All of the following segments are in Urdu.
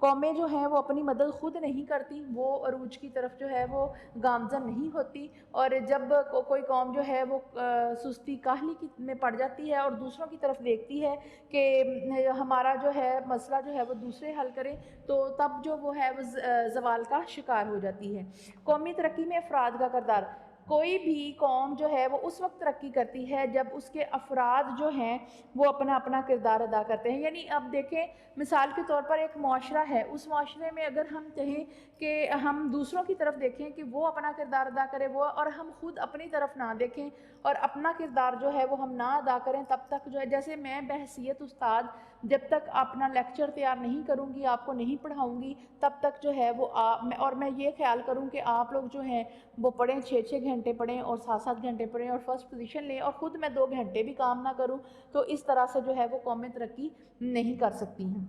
قومیں جو ہیں وہ اپنی مدد خود نہیں کرتی، وہ عروج کی طرف جو ہے وہ گامزن نہیں ہوتی، اور جب کوئی قوم جو ہے وہ سستی کاہلی میں پڑ جاتی ہے اور دوسروں کی طرف دیکھتی ہے کہ ہمارا جو ہے مسئلہ جو ہے وہ دوسرے حل کریں، تو تب جو وہ ہے وہ زوال کا شکار ہو جاتی ہے۔ قومی ترقی میں افراد کا کردار، کوئی بھی قوم جو ہے وہ اس وقت ترقی کرتی ہے جب اس کے افراد جو ہیں وہ اپنا اپنا کردار ادا کرتے ہیں۔ یعنی اب دیکھیں مثال کے طور پر ایک معاشرہ ہے، اس معاشرے میں اگر ہم کہیں کہ ہم دوسروں کی طرف دیکھیں کہ وہ اپنا کردار ادا کرے وہ، اور ہم خود اپنی طرف نہ دیکھیں اور اپنا کردار جو ہے وہ ہم نہ ادا کریں، تب تک جو ہے جیسے میں بحیثیت استاد جب تک اپنا لیکچر تیار نہیں کروں گی، آپ کو نہیں پڑھاؤں گی، تب تک جو ہے وہ اور میں یہ خیال کروں کہ آپ لوگ جو ہیں وہ پڑھیں 6-6 گھنٹے پڑھیں اور 7-7 گھنٹے پڑھیں اور فرسٹ پوزیشن لیں، اور خود میں 2 گھنٹے بھی کام نہ کروں، تو اس طرح سے جو ہے وہ قومیں ترقی نہیں کر سکتی ہیں۔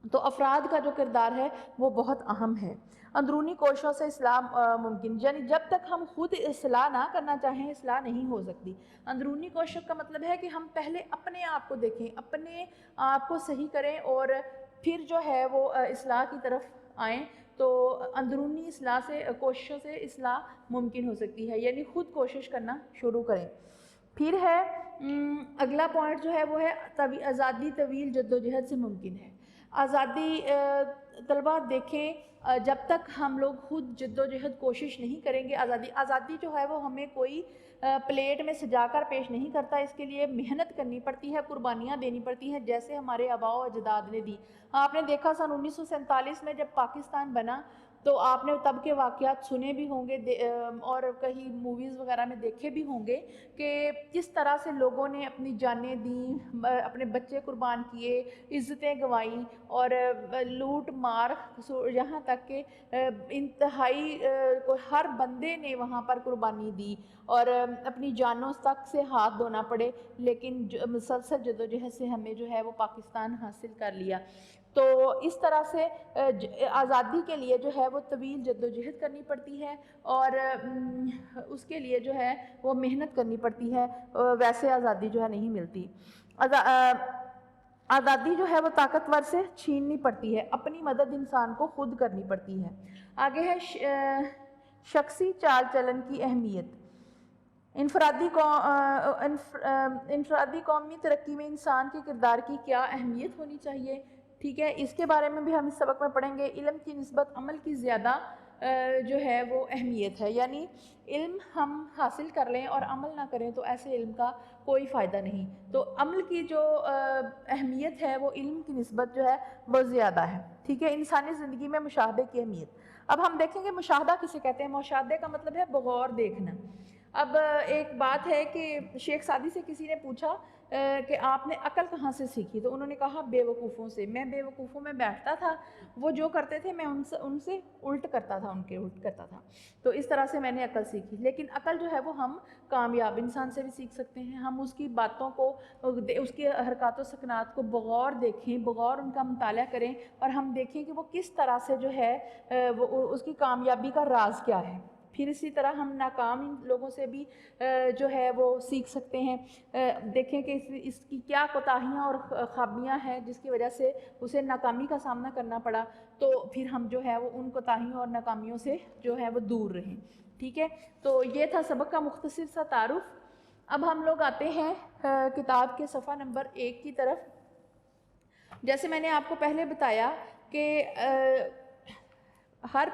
تو افراد کا جو کردار ہے وہ بہت اہم ہے۔ اندرونی کوششوں سے اصلاح ممکن، یعنی جب تک ہم خود اصلاح نہ کرنا چاہیں اصلاح نہیں ہو سکتی۔ اندرونی کوشش کا مطلب ہے کہ ہم پہلے اپنے آپ کو دیکھیں، اپنے آپ کو صحیح کریں اور پھر جو ہے وہ اصلاح کی طرف آئیں، تو اندرونی اصلاح سے کوششوں سے اصلاح ممکن ہو سکتی ہے، یعنی خود کوشش کرنا شروع کریں۔ پھر ہے اگلا پوائنٹ جو ہے وہ ہے آزادی طویل جدوجہد سے ممکن ہے۔ آزادی طلبہ دیکھیں جب تک ہم لوگ خود جد و جہد کوشش نہیں کریں گے، آزادی جو ہے وہ ہمیں کوئی پلیٹ میں سجا کر پیش نہیں کرتا، اس کے لیے محنت کرنی پڑتی ہے، قربانیاں دینی پڑتی ہیں، جیسے ہمارے آباء و اجداد نے دی۔ آپ نے دیکھا سن 1947 میں جب پاکستان بنا تو آپ نے تب کے واقعات سنے بھی ہوں گے اور کہیں موویز وغیرہ میں دیکھے بھی ہوں گے کہ کس طرح سے لوگوں نے اپنی جانیں دیں، اپنے بچے قربان کیے، عزتیں گنوائیں اور لوٹ مار، یہاں تک کہ انتہائی ہر بندے نے وہاں پر قربانی دی اور اپنی جانوں تک سے ہاتھ دھونا پڑے، لیکن مسلسل جدوجہد سے ہمیں جو ہے وہ پاکستان حاصل کر لیا۔ تو اس طرح سے آزادی کے لیے جو ہے وہ طویل جدوجہد کرنی پڑتی ہے اور اس کے لیے جو ہے وہ محنت کرنی پڑتی ہے، ویسے آزادی جو ہے نہیں ملتی۔ آزادی جو ہے وہ طاقتور سے چھیننی پڑتی ہے، اپنی مدد انسان کو خود کرنی پڑتی ہے۔ آگے ہے شخصی چال چلن کی اہمیت۔ انفرادی قومی ترقی میں انسان کے کردار کی کیا اہمیت ہونی چاہیے، ٹھیک ہے، اس کے بارے میں بھی ہم اس سبق میں پڑھیں گے۔ علم کی نسبت عمل کی زیادہ جو ہے وہ اہمیت ہے، یعنی علم ہم حاصل کر لیں اور عمل نہ کریں تو ایسے علم کا کوئی فائدہ نہیں۔ تو عمل کی جو اہمیت ہے وہ علم کی نسبت جو ہے وہ زیادہ ہے، ٹھیک ہے۔ انسانی زندگی میں مشاہدے کی اہمیت، اب ہم دیکھیں گے مشاہدہ کسے کہتے ہیں۔ مشاہدے کا مطلب ہے بغور دیکھنا۔ اب ایک بات ہے کہ شیخ سعدی سے کسی نے پوچھا کہ آپ نے عقل کہاں سے سیکھی، تو انہوں نے کہا بے وقوفوں سے۔ میں بے وقوفوں میں بیٹھتا تھا، وہ جو کرتے تھے میں ان سے الٹ کرتا تھا، ان کے الٹ کرتا تھا، تو اس طرح سے میں نے عقل سیکھی۔ لیکن عقل جو ہے وہ ہم کامیاب انسان سے بھی سیکھ سکتے ہیں، ہم اس کی باتوں کو، اس کے حرکات و سکنات کو بغور دیکھیں، بغور ان کا مطالعہ کریں اور ہم دیکھیں کہ وہ کس طرح سے جو ہے وہ اس کی کامیابی کا راز کیا ہے۔ پھر اسی طرح ہم ناکام لوگوں سے بھی جو ہے وہ سیکھ سکتے ہیں، دیکھیں کہ اس کی کیا کوتاہیاں اور خامیاں ہیں جس کی وجہ سے اسے ناکامی کا سامنا کرنا پڑا، تو پھر ہم جو ہے وہ ان کوتاہیوں اور ناکامیوں سے جو ہے وہ دور رہیں، ٹھیک ہے۔ تو یہ تھا سبق کا مختصر سا تعارف۔ اب ہم لوگ آتے ہیں کتاب کے صفحہ نمبر 1 کی طرف۔ جیسے میں نے آپ کو پہلے بتایا کہ ہر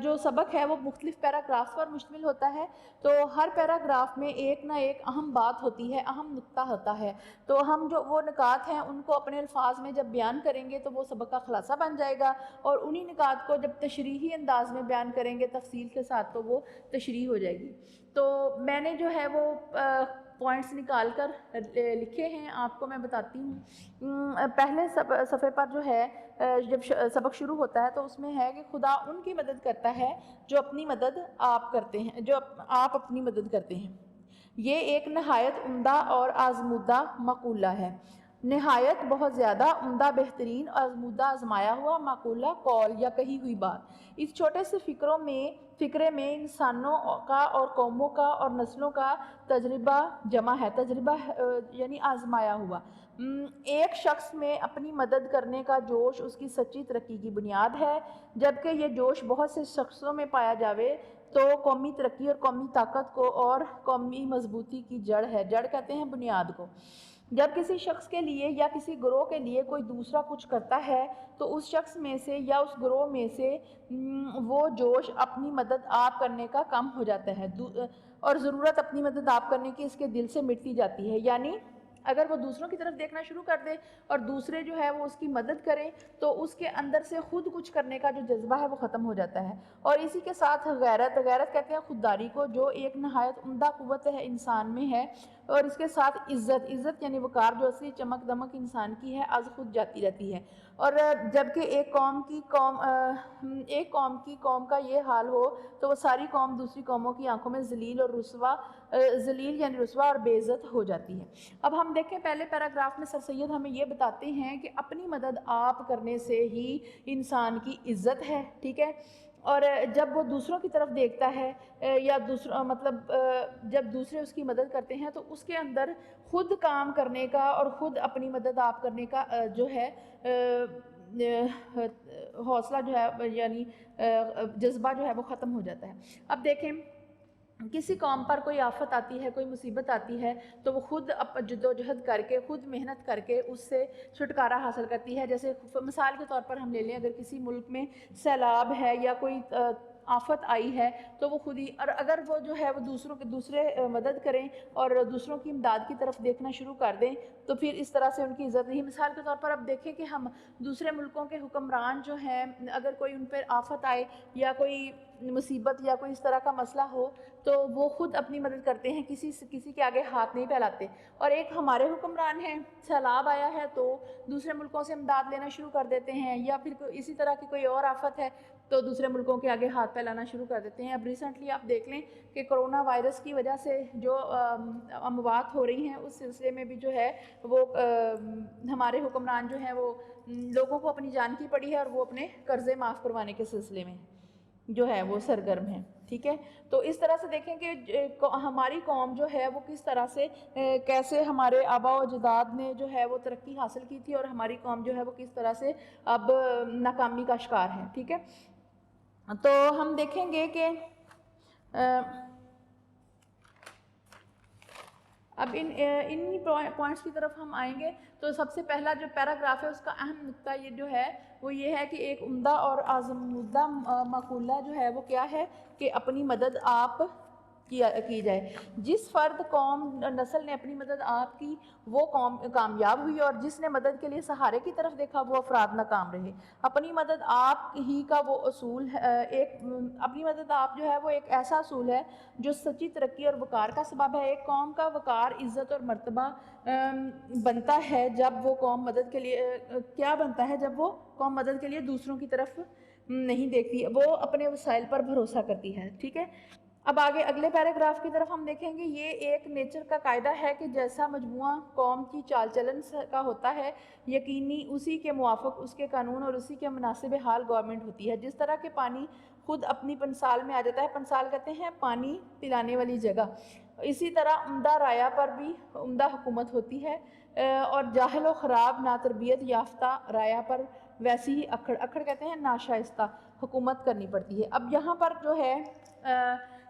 جو سبق ہے وہ مختلف پیراگرافز پر مشتمل ہوتا ہے، تو ہر پیراگراف میں ایک نہ ایک اہم بات ہوتی ہے، اہم نقطہ ہوتا ہے، تو ہم جو وہ نکات ہیں ان کو اپنے الفاظ میں جب بیان کریں گے تو وہ سبق کا خلاصہ بن جائے گا، اور انہی نکات کو جب تشریحی انداز میں بیان کریں گے تفصیل کے ساتھ تو وہ تشریح ہو جائے گی۔ تو میں نے جو ہے وہ پوائنٹس نکال کر لکھے ہیں، آپ کو میں بتاتی ہوں۔ پہلے صفحے پر جو ہے جب سبق شروع ہوتا ہے تو اس میں ہے کہ خدا ان کی مدد کرتا ہے جو اپنی مدد آپ کرتے ہیں، جو آپ اپنی مدد کرتے ہیں۔ یہ ایک نہایت عمدہ اور آزمودہ مقولہ ہے۔ نہایت بہت زیادہ عمدہ بہترین آزمودہ آزمایا ہوا معقولہ قول یا کہی ہوئی بات۔ اس چھوٹے سے فکرے میں انسانوں کا اور قوموں کا اور نسلوں کا تجربہ جمع ہے، تجربہ یعنی آزمایا ہوا۔ ایک شخص میں اپنی مدد کرنے کا جوش اس کی سچی ترقی کی بنیاد ہے، جبکہ یہ جوش بہت سے شخصوں میں پایا جاوے تو قومی ترقی اور قومی طاقت کو اور قومی مضبوطی کی جڑ ہے۔ جڑ کہتے ہیں بنیاد کو۔ جب کسی شخص کے لیے یا کسی گروہ کے لیے کوئی دوسرا کچھ کرتا ہے تو اس شخص میں سے یا اس گروہ میں سے وہ جوش اپنی مدد آپ کرنے کا کم ہو جاتا ہے اور ضرورت اپنی مدد آپ کرنے کی اس کے دل سے مٹتی جاتی ہے۔ یعنی اگر وہ دوسروں کی طرف دیکھنا شروع کر دے اور دوسرے جو ہے وہ اس کی مدد کریں تو اس کے اندر سے خود کچھ کرنے کا جو جذبہ ہے وہ ختم ہو جاتا ہے۔ اور اسی کے ساتھ غیرت کہتے ہیں خودداری کو، جو ایک نہایت عمدہ قوت ہے انسان میں ہے، اور اس کے ساتھ عزت یعنی وقار، جو اصلی چمک دمک انسان کی ہے، از خود جاتی رہتی ہے۔ اور جبکہ ایک قوم کا یہ حال ہو تو وہ ساری قوم دوسری قوموں کی آنکھوں میں ذلیل یعنی رسوا اور بے عزت ہو جاتی ہے۔ اب ہم دیکھیں پہلے پیراگراف میں سر سید ہمیں یہ بتاتے ہیں کہ اپنی مدد آپ کرنے سے ہی انسان کی عزت ہے، ٹھیک ہے۔ اور جب وہ دوسروں کی طرف دیکھتا ہے یا جب دوسرے اس کی مدد کرتے ہیں تو اس کے اندر خود کام کرنے کا اور خود اپنی مدد آپ کرنے کا جو ہے حوصلہ جو ہے یعنی جذبہ جو ہے وہ ختم ہو جاتا ہے۔ اب دیکھیں کسی قوم پر کوئی آفت آتی ہے، کوئی مصیبت آتی ہے تو وہ خود جدوجہد کر کے، خود محنت کر کے اس سے چھٹکارا حاصل کرتی ہے۔ جیسے مثال کے طور پر ہم لے لیں، اگر کسی ملک میں سیلاب ہے یا کوئی آفت آئی ہے تو وہ خود ہی، اور اگر وہ جو ہے وہ دوسرے مدد کریں اور دوسروں کی امداد کی طرف دیکھنا شروع کر دیں تو پھر اس طرح سے ان کی عزت نہیں۔ مثال کے طور پر اب دیکھیں کہ ہم دوسرے ملکوں کے حکمران جو ہیں، اگر کوئی ان پر آفت آئے یا کوئی مصیبت یا کوئی اس طرح کا مسئلہ ہو تو وہ خود اپنی مدد کرتے ہیں، کسی کے آگے ہاتھ نہیں پھیلاتے۔ اور ایک ہمارے حکمران ہیں، سیلاب آیا ہے تو دوسرے ملکوں سے امداد لینا شروع کر دیتے ہیں، یا پھر اسی طرح کی کوئی اور آفت ہے تو دوسرے ملکوں کے آگے ہاتھ پھیلانا شروع کر دیتے ہیں۔ اب ریسنٹلی آپ دیکھ لیں کہ کرونا وائرس کی وجہ سے جو اموات ہو رہی ہیں اس سلسلے میں بھی جو ہے وہ ہمارے حکمران جو ہیں وہ لوگوں کو اپنی جان کی پڑی ہے اور وہ اپنے قرضے معاف کروانے کے سلسلے میں جو ہے وہ سرگرم ہیں، ٹھیک ہے۔ تو اس طرح سے دیکھیں کہ ہماری قوم جو ہے وہ کس طرح سے کیسے ہمارے آباء و اجداد نے جو ہے وہ ترقی حاصل کی تھی اور ہماری قوم جو ہے وہ کس طرح سے اب ناکامی کا شکار ہے، ٹھیک ہے۔ تو ہم دیکھیں گے کہ اب ان پوائنٹس کی طرف ہم آئیں گے تو سب سے پہلا جو پیراگراف ہے اس کا اہم نقطہ یہ جو ہے وہ یہ ہے کہ ایک عمدہ اور آزمودہ مقولہ جو ہے وہ کیا ہے کہ اپنی مدد آپ کی جائے۔ جس فرد قوم نسل نے اپنی مدد آپ کی وہ قوم کامیاب ہوئی، اور جس نے مدد کے لیے سہارے کی طرف دیکھا وہ افراد ناکام رہے۔ اپنی مدد آپ ہی کا وہ اصول ہے، اپنی مدد آپ جو ہے وہ ایک ایسا اصول ہے جو سچی ترقی اور وقار کا سبب ہے۔ ایک قوم کا وقار، عزت اور مرتبہ بنتا ہے جب وہ قوم مدد کے لیے کیا بنتا ہے جب وہ قوم مدد کے لیے دوسروں کی طرف نہیں دیکھتی، وہ اپنے وسائل پر بھروسہ کرتی ہے، ٹھیک ہے۔ اب آگے اگلے پیراگراف کی طرف ہم دیکھیں گے، یہ ایک نیچر کا قاعدہ ہے کہ جیسا مجموعہ قوم کی چال چلن کا ہوتا ہے، یقینی اسی کے موافق اس کے قانون اور اسی کے مناسب حال گورنمنٹ ہوتی ہے۔ جس طرح کہ پانی خود اپنی پنسال میں آ جاتا ہے، پنسال کہتے ہیں پانی پلانے والی جگہ، اسی طرح عمدہ رعایا پر بھی عمدہ حکومت ہوتی ہے، اور جاہل و خراب ناتربیت یافتہ رعایا پر ویسی ہی اکھڑ کہتے ہیں ناشائستہ حکومت کرنی پڑتی ہے۔ اب یہاں پر جو ہے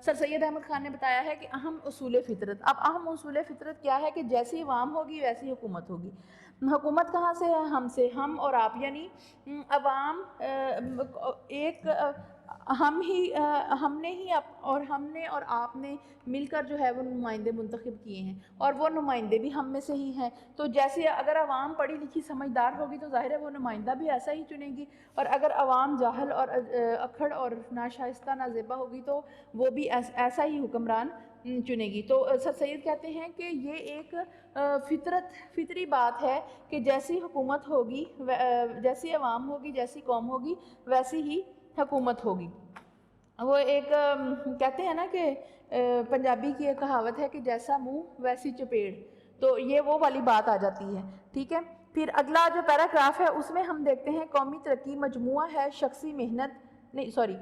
سر سید احمد خان نے بتایا ہے کہ اہم اصول فطرت۔ اب اہم اصول فطرت کیا ہے کہ جیسی عوام ہوگی ویسی حکومت ہوگی۔ حکومت کہاں سے ہے؟ ہم سے، ہم اور آپ، یعنی عوام ایک ہم نے اور آپ نے مل کر جو ہے وہ نمائندے منتخب کیے ہیں، اور وہ نمائندے بھی ہم میں سے ہی ہیں۔ تو جیسے اگر عوام پڑھی لکھی سمجھدار ہوگی تو ظاہر ہے وہ نمائندہ بھی ایسا ہی چنے گی، اور اگر عوام جاہل اور اکھڑ اور ناشائستہ نازیبہ ہوگی تو وہ بھی ایسا ہی حکمران چنے گی۔ تو سر سید کہتے ہیں کہ یہ ایک فطری بات ہے کہ جیسی حکومت ہوگی، جیسی عوام ہوگی، جیسی قوم ہوگی ویسی ہی حکومت ہوگی۔ وہ ایک کہتے ہیں نا کہ پنجابی کی ایک کہاوت ہے کہ جیسا منہ ویسی چپیڑ، تو یہ وہ والی بات آ جاتی ہے، ٹھیک ہے۔ پھر اگلا جو پیراگراف ہے اس میں ہم دیکھتے ہیں قومی ترقی مجموعہ ہے شخصی محنت نہیں سوری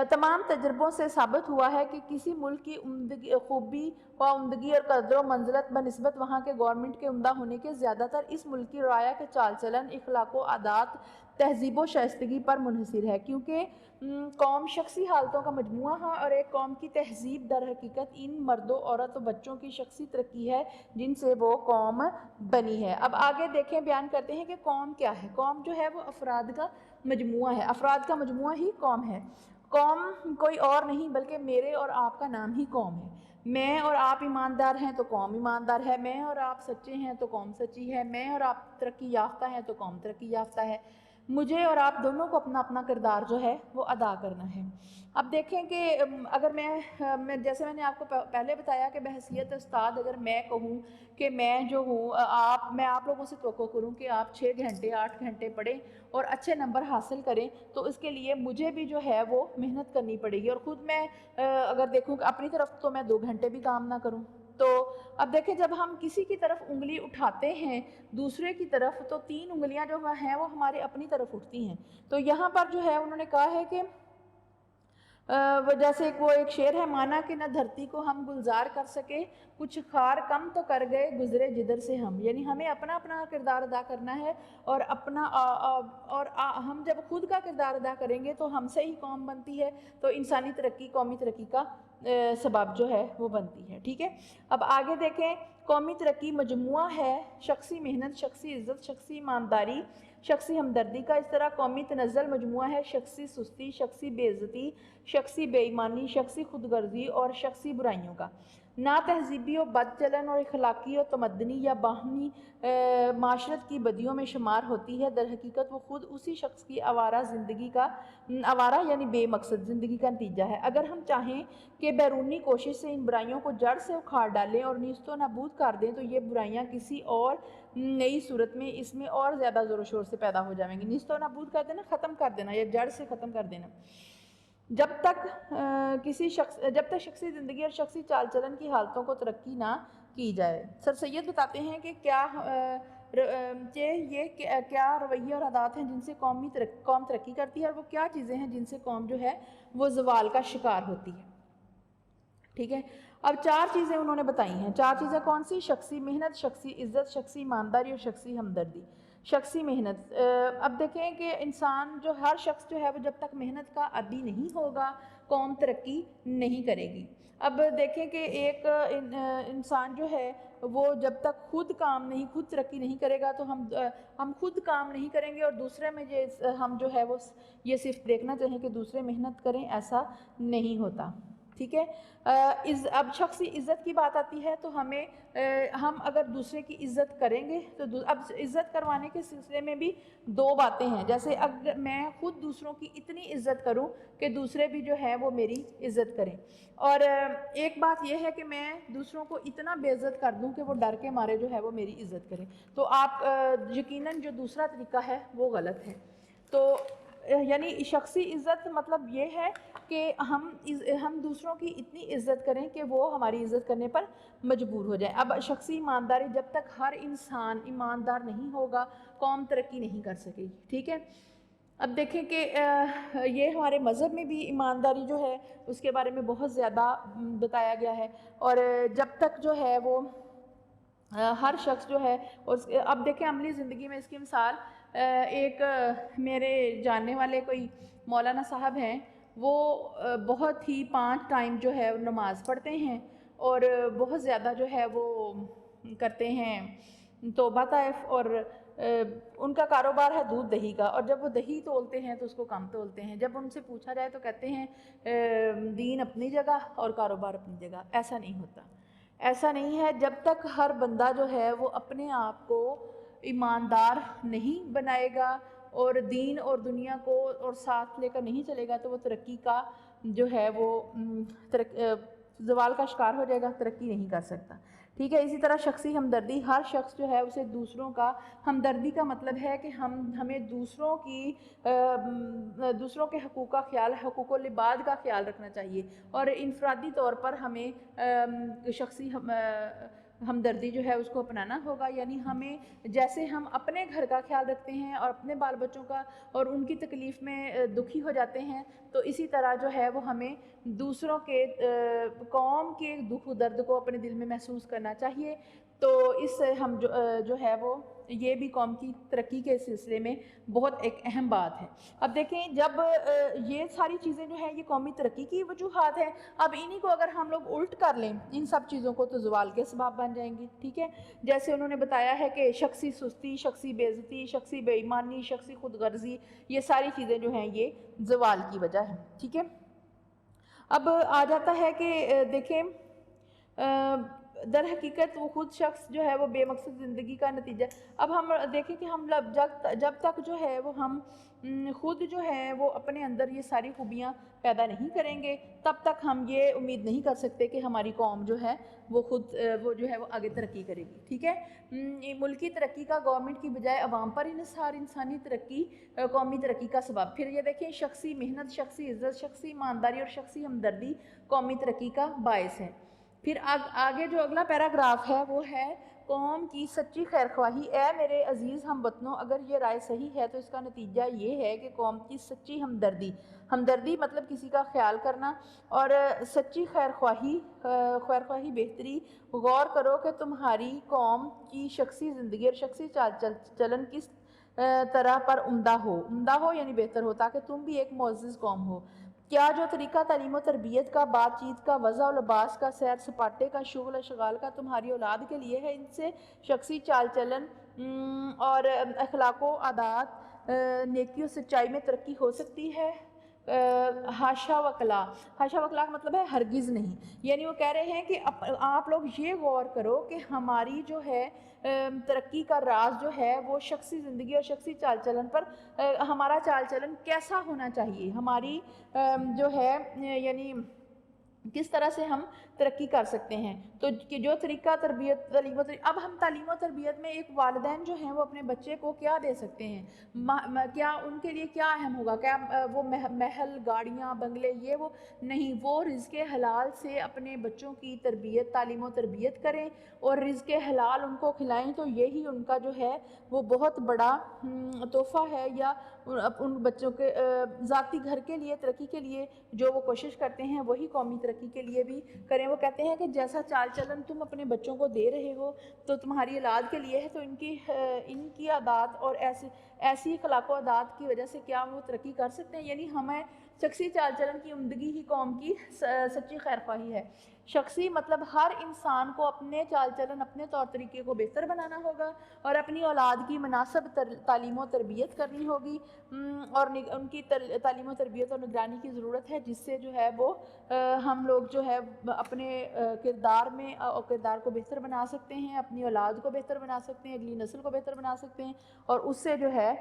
تمام تجربوں سے ثابت ہوا ہے کہ کسی ملک کی خوبی و عمدگی اور قدر و منزلت بنسبت وہاں کے گورنمنٹ کے عمدہ ہونے کے زیادہ تر اس ملک کی رعایا کے چال چلن، اخلاق و عادات، تہذیب و شائستگی پر منحصر ہے، کیونکہ قوم شخصی حالتوں کا مجموعہ ہے اور ایک قوم کی تہذیب در حقیقت ان مردوں، عورت و بچوں کی شخصی ترقی ہے جن سے وہ قوم بنی ہے۔ اب آگے دیکھیں، بیان کرتے ہیں کہ قوم کیا ہے۔ قوم جو ہے وہ افراد کا مجموعہ ہے، افراد کا مجموعہ ہی قوم ہے۔ قوم کوئی اور نہیں بلکہ میرے اور آپ کا نام ہی قوم ہے۔ میں اور آپ ایماندار ہیں تو قوم ایماندار ہے، میں اور آپ سچے ہیں تو قوم سچی ہے، میں اور آپ ترقی یافتہ ہیں تو قوم ترقی یافتہ ہے۔ مجھے اور آپ دونوں کو اپنا اپنا کردار جو ہے وہ ادا کرنا ہے۔ اب دیکھیں کہ اگر میں جیسے میں نے آپ کو پہلے بتایا کہ بحیثیت استاد اگر میں کہوں کہ میں جو ہوں میں آپ لوگوں سے توقع کروں کہ آپ 6 گھنٹے 8 گھنٹے پڑھیں اور اچھے نمبر حاصل کریں، تو اس کے لیے مجھے بھی جو ہے وہ محنت کرنی پڑے گی، اور خود میں اگر دیکھوں کہ اپنی طرف تو میں 2 گھنٹے بھی کام نہ کروں۔ تو اب دیکھیں جب ہم کسی کی طرف انگلی اٹھاتے ہیں دوسرے کی طرف، تو 3 انگلیاں جو ہیں وہ ہمارے اپنی طرف اٹھتی ہیں۔ تو یہاں پر جو ہے انہوں نے کہا ہے کہ جیسے وہ ایک شعر ہے، مانا کہ نہ دھرتی کو ہم گلزار کر سکے، کچھ خار کم تو کر گئے گزرے جدھر سے ہم، یعنی ہمیں اپنا اپنا کردار ادا کرنا ہے، اور ہم جب خود کا کردار ادا کریں گے تو ہم سے ہی قوم بنتی ہے، تو انسانی ترقی قومی ترقی کا سبب جو ہے وہ بنتی ہے، ٹھیک ہے۔ اب آگے دیکھیں، قومی ترقی مجموعہ ہے شخصی محنت، شخصی عزت، شخصی ایمانداری، شخصی ہمدردی کا۔ اس طرح قومی تنزل مجموعہ ہے شخصی سستی، شخصی بے عزتی، شخصی بے ایمانی، شخصی خود غرضی اور شخصی برائیوں کا۔ نا تہذیبی و بد چلن اور اخلاقی و تمدنی یا باہمی معاشرت کی بدیوں میں شمار ہوتی ہے، در حقیقت وہ خود اسی شخص کی آوارہ یعنی بے مقصد زندگی کا نتیجہ ہے۔ اگر ہم چاہیں کہ بیرونی کوشش سے ان برائیوں کو جڑ سے اکھاڑ ڈالیں اور نیست و نابود کر دیں، تو یہ برائیاں کسی اور نئی صورت میں اس میں اور زیادہ زور و شور سے پیدا ہو جائیں گی۔ نیست و نابود کر دینا، ختم کر دینا یا جڑ سے ختم کر دینا۔ جب تک شخصی زندگی اور شخصی چال چلن کی حالتوں کو ترقی نہ کی جائے۔ سر سید بتاتے ہیں کہ یہ کیا رویے اور عادات ہیں جن سے قوم ترقی کرتی ہے، اور وہ کیا چیزیں ہیں جن سے قوم جو ہے وہ زوال کا شکار ہوتی ہے، ٹھیک ہے۔ اب 4 چیزیں انہوں نے بتائی ہیں۔ 4 چیزیں کون سی؟ شخصی محنت، شخصی عزت، شخصی ایمانداری اور شخصی ہمدردی۔ شخصی محنت، اب دیکھیں کہ انسان جو ہر شخص جو ہے وہ جب تک محنت کا عادی نہیں ہوگا قوم ترقی نہیں کرے گی۔ اب دیکھیں کہ ایک انسان جو ہے وہ جب تک خود ترقی نہیں کرے گا، تو ہم خود کام نہیں کریں گے اور دوسرے میں ہم جو ہے وہ یہ صرف دیکھنا چاہیں کہ دوسرے محنت کریں، ایسا نہیں ہوتا، ٹھیک ہے۔ اب شخصی عزت کی بات آتی ہے، تو ہم اگر دوسرے کی عزت کریں گے تو اب عزت کروانے کے سلسلے میں بھی 2 باتیں ہیں، جیسے اگر میں خود دوسروں کی اتنی عزت کروں کہ دوسرے بھی جو ہے وہ میری عزت کریں، اور ایک بات یہ ہے کہ میں دوسروں کو اتنا بے عزت کر دوں کہ وہ ڈر کے مارے جو ہے وہ میری عزت کریں، تو آپ یقیناً جو دوسرا طریقہ ہے وہ غلط ہے۔ تو یعنی شخصی عزت مطلب یہ ہے کہ ہم دوسروں کی اتنی عزت کریں کہ وہ ہماری عزت کرنے پر مجبور ہو جائے۔ اب شخصی ایمانداری، جب تک ہر انسان ایماندار نہیں ہوگا قوم ترقی نہیں کر سکے گی، ٹھیک ہے۔ اب دیکھیں کہ یہ ہمارے مذہب میں بھی ایمانداری جو ہے اس کے بارے میں بہت زیادہ بتایا گیا ہے، اور جب تک جو ہے وہ ہر شخص جو ہے اب دیکھیں عملی زندگی میں اس کی مثال ایک میرے جاننے والے کوئی مولانا صاحب ہیں، وہ بہت ہی 5 ٹائم جو ہے نماز پڑھتے ہیں اور بہت زیادہ جو ہے وہ کرتے ہیں توبہ طائف، اور ان کا کاروبار ہے دودھ دہی کا، اور جب وہ دہی تولتے ہیں تو اس کو کم تولتے ہیں۔ جب ان سے پوچھا جائے تو کہتے ہیں دین اپنی جگہ اور کاروبار اپنی جگہ۔ ایسا نہیں ہوتا، ایسا نہیں ہے۔ جب تک ہر بندہ جو ہے وہ اپنے آپ کو ایماندار نہیں بنائے گا اور دین اور دنیا کو اور ساتھ لے کر نہیں چلے گا، تو وہ ترقی کا جو ہے وہ زوال کا شکار ہو جائے گا، ترقی نہیں کر سکتا، ٹھیک ہے۔ اسی طرح شخصی ہمدردی، ہر شخص جو ہے اسے دوسروں کا ہمدردی کا مطلب ہے کہ ہمیں دوسروں کے حقوق کا خیال، حقوق العباد کا خیال رکھنا چاہیے، اور انفرادی طور پر ہمیں ہمدردی جو ہے اس کو اپنانا ہوگا، یعنی ہمیں جیسے ہم اپنے گھر کا خیال رکھتے ہیں اور اپنے بال بچوں کا اور ان کی تکلیف میں دکھی ہو جاتے ہیں، تو اسی طرح جو ہے وہ ہمیں دوسروں کے قوم کے دکھ و درد کو اپنے دل میں محسوس کرنا چاہیے۔ تو اس سے ہم جو ہے وہ یہ بھی قوم کی ترقی کے سلسلے میں بہت ایک اہم بات ہے۔ اب دیکھیں جب یہ ساری چیزیں جو ہیں یہ قومی ترقی کی وجوہات ہیں، اب انہی کو اگر ہم لوگ الٹ کر لیں ان سب چیزوں کو تو زوال کے اسباب بن جائیں گی، ٹھیک ہے۔ جیسے انہوں نے بتایا ہے کہ شخصی سستی، شخصی بے عزتی، شخصی بے ایمانی، شخصی خود غرضی، یہ ساری چیزیں جو ہیں یہ زوال کی وجہ ہے، ٹھیک ہے۔ اب آ جاتا ہے کہ دیکھیں در حقیقت وہ خود شخص جو ہے وہ بے مقصد زندگی کا نتیجہ۔ اب ہم دیکھیں کہ ہم جب تک جو ہے وہ ہم خود جو ہے وہ اپنے اندر یہ ساری خوبیاں پیدا نہیں کریں گے، تب تک ہم یہ امید نہیں کر سکتے کہ ہماری قوم جو ہے وہ خود وہ جو ہے وہ آگے ترقی کرے گی، ٹھیک ہے۔ ملکی ترقی کا گورنمنٹ کی بجائے عوام پر انحصار انسانی ترقی قومی ترقی کا سبب۔ پھر یہ دیکھیں شخصی محنت، شخصی عزت، شخصی ایمانداری اور شخصی ہمدردی قومی ترقی کا باعث ہے۔ پھر آگے جو اگلا پیراگراف ہے وہ ہے قوم کی سچی خیر خواہی۔ اے میرے عزیز ہم وطنوں، اگر یہ رائے صحیح ہے تو اس کا نتیجہ یہ ہے کہ قوم کی سچی ہمدردی مطلب کسی کا خیال کرنا، اور سچی خیر خواہی بہتری۔ غور کرو کہ تمہاری قوم کی شخصی زندگی اور شخصی چال چلن کس طرح پر عمدہ ہو یعنی بہتر ہو، تاکہ تم بھی ایک معزز قوم ہو۔ کیا جو طریقہ تعلیم و تربیت کا، بات چیت کا، وضع و لباس کا، سیر سپاٹے کا، شغل اشغال کا تمہاری اولاد کے لیے ہے، ان سے شخصی چال چلن اور اخلاق و عادات، نیکی و سچائی میں ترقی ہو سکتی ہے؟ حاشا وکلا کا مطلب ہے ہرگز نہیں، یعنی وہ کہہ رہے ہیں کہ آپ لوگ یہ غور کرو کہ ہماری جو ہے ترقی کا راز جو ہے وہ شخصی زندگی اور شخصی چال چلن پر، ہمارا چال چلن کیسا ہونا چاہیے، ہماری جو ہے یعنی کس طرح سے ہم ترقی کر سکتے ہیں۔ تو جو طریقہ اب ہم تعلیم و تربیت میں ایک والدین جو ہیں وہ اپنے بچے کو کیا دے سکتے ہیں، کیا ان کے لیے کیا اہم ہوگا، کیا وہ محل، گاڑیاں، بنگلے، یہ وہ نہیں، وہ رزق حلال سے اپنے بچوں کی تربیت، تعلیم و تربیت کریں اور رزق حلال ان کو کھلائیں، تو یہی ان کا جو ہے وہ بہت بڑا تحفہ ہے، یا ان بچوں کے ذاتی گھر کے لیے ترقی کے لیے جو وہ کوشش کرتے ہیں وہی قومی ترقی کے لیے بھی کریں۔ وہ کہتے ہیں کہ جیسا چال چلن تم اپنے بچوں کو دے رہے ہو تو تمہاری اولاد کے لیے ہے، تو ان کی عادات اور ایسی اخلاق و عادات کی وجہ سے کیا وہ ترقی کر سکتے ہیں، یعنی ہمیں شخصی چال چلن کی عمدگی ہی قوم کی سچی خیر خواہی ہے۔ شخصی مطلب ہر انسان کو اپنے چال چلن، اپنے طور طریقے کو بہتر بنانا ہوگا اور اپنی اولاد کی مناسب تعلیم و تربیت کرنی ہوگی، اور ان کی تعلیم و تربیت اور نگرانی کی ضرورت ہے، جس سے جو ہے وہ ہم لوگ جو ہے اپنے کردار کو بہتر بنا سکتے ہیں، اپنی اولاد کو بہتر بنا سکتے ہیں، اگلی نسل کو بہتر بنا سکتے ہیں، اور اس سے جو ہے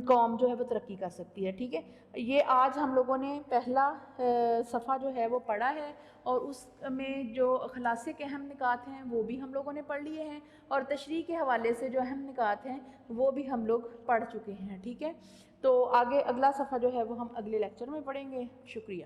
قوم جو ہے وہ ترقی کر سکتی ہے، ٹھیک ہے۔ یہ آج ہم لوگوں نے پہلا صفحہ جو ہے وہ پڑھا ہے، اور اس میں جو خلاصے کے اہم نکات ہیں وہ بھی ہم لوگوں نے پڑھ لیے ہیں، اور تشریح کے حوالے سے جو اہم نکات ہیں وہ بھی ہم لوگ پڑھ چکے ہیں، ٹھیک ہے۔ تو آگے اگلا صفحہ جو ہے وہ ہم اگلے لیکچر میں پڑھیں گے۔ شکریہ۔